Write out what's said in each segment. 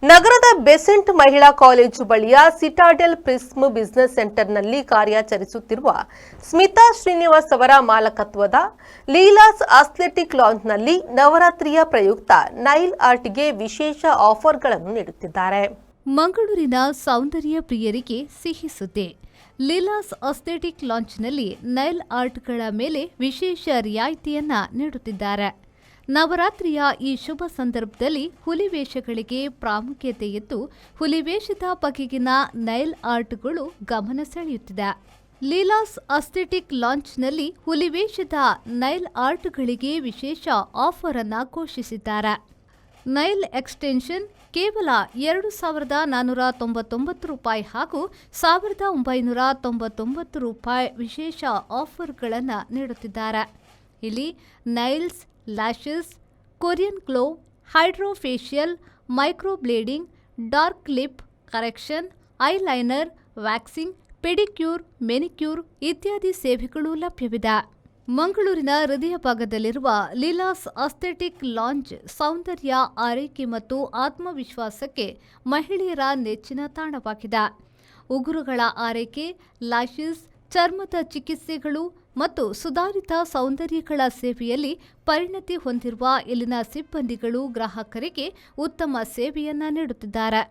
ನಗರದ ಬೆಸೆಂಟ್ ಮಹಿಳಾ ಕಾಲೇಜು ಬಳಿಯ ಸಿಟಾಡೆಲ್ ಪ್ರಿಸ್ಮ್ ಬಿಸಿನೆಸ್ ಸೆಂಟರ್ನಲ್ಲಿ ಕಾರ್ಯಾಚರಿಸುತ್ತಿರುವ ಸ್ಮಿತಾ ಶ್ರೀನಿವಾಸ್ ಅವರ ಮಾಲಕತ್ವದ ಲೀಲಾಸ್ ಅಥ್ಲೆಟಿಕ್ ಲಾಂಜ್ನಲ್ಲಿ ನವರಾತ್ರಿಯ ಪ್ರಯುಕ್ತ ನೈಲ್ ಆರ್ಟ್ಗೆ ವಿಶೇಷ ಆಫರ್ಗಳನ್ನು ನೀಡುತ್ತಿದ್ದಾರೆ. ಮಂಗಳೂರಿನ ಸೌಂದರ್ಯ ಪ್ರಿಯರಿಗೆ ಸಿಹಿ ಸುದ್ದಿ. ಲೀಲಾಸ್ ಅಥ್ಲೆಟಿಕ್ ಲಾಂಜ್ನಲ್ಲಿ ನೈಲ್ ಆರ್ಟ್ಗಳ ಮೇಲೆ ವಿಶೇಷ ರಿಯಾಯಿತಿಯನ್ನ ನೀಡುತ್ತಿದ್ದಾರೆ. ನವರಾತ್ರಿಯ ಈ ಶುಭ ಸಂದರ್ಭದಲ್ಲಿ ಹುಲಿವೇಷಗಳಿಗೆ ಪ್ರಾಮುಖ್ಯತೆ ಇದ್ದು, ಹುಲಿವೇಷದ ಬಗೆಗಿನ ನೈಲ್ ಆರ್ಟ್ಗಳು ಗಮನ ಸೆಳೆಯುತ್ತಿದೆ. ಲೀಲಾಸ್ ಅಥ್ಲೆಟಿಕ್ ಲಾಂಚ್ನಲ್ಲಿ ಹುಲಿವೇಷದ ನೈಲ್ ಆರ್ಟ್ಗಳಿಗೆ ವಿಶೇಷ ಆಫರ್ ಅನ್ನು ಘೋಷಿಸಿದ್ದಾರೆ. ನೈಲ್ ಎಕ್ಸ್ಟೆನ್ಷನ್ ಕೇವಲ 2,499 ರೂಪಾಯಿ ಹಾಗೂ 1,999 ರೂಪಾಯಿ ವಿಶೇಷ ಆಫರ್ಗಳನ್ನು ನೀಡುತ್ತಿದ್ದಾರೆ. ಇಲ್ಲಿ nails, lashes, Korean glow, hydrofacial, microblading, dark lip correction, eyeliner, waxing, pedicure, manicure ಇತ್ಯಾದಿ ಸೇವೆಗಳು ಲಭ್ಯವಿದೆ. ಮಂಗಳೂರಿನ ಹೃದಯ ಭಾಗದಲ್ಲಿರುವ ಲೀಲಾಸ್ ಅಥ್ಲೆಟಿಕ್ ಲಾಂಜ್ ಸೌಂದರ್ಯ, ಆರೈಕೆ ಮತ್ತು ಆತ್ಮವಿಶ್ವಾಸಕ್ಕೆ ಮಹಿಳೆಯರ ನೆಚ್ಚಿನ ತಾಣವಾಗಿದೆ. ಉಗುರುಗಳ ಆರೈಕೆ, ಲ್ಯಾಶಸ್, ಚರ್ಮದ ಚಿಕಿತ್ಸೆಗಳು ಮತ್ತು ಸುಧಾರಿತ ಸೌಂದರ್ಯಗಳ ಸೇವೆಯಲ್ಲಿ ಪರಿಣತಿ ಹೊಂದಿರುವ ಇಲ್ಲಿನ ಸಿಬ್ಬಂದಿಗಳು ಗ್ರಾಹಕರಿಗೆ ಉತ್ತಮ ಸೇವೆಯನ್ನ ನೀಡುತ್ತಿದ್ದಾರೆ.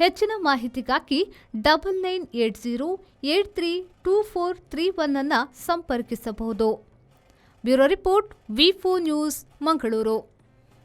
ಹೆಚ್ಚಿನ ಮಾಹಿತಿಗಾಗಿ 9980832431 ಅನ್ನು ಸಂಪರ್ಕಿಸಬಹುದು. ಬ್ಯೂರೋ ರಿಪೋರ್ಟ್, ವಿ4 ನ್ಯೂಸ್, ಮಂಗಳೂರು.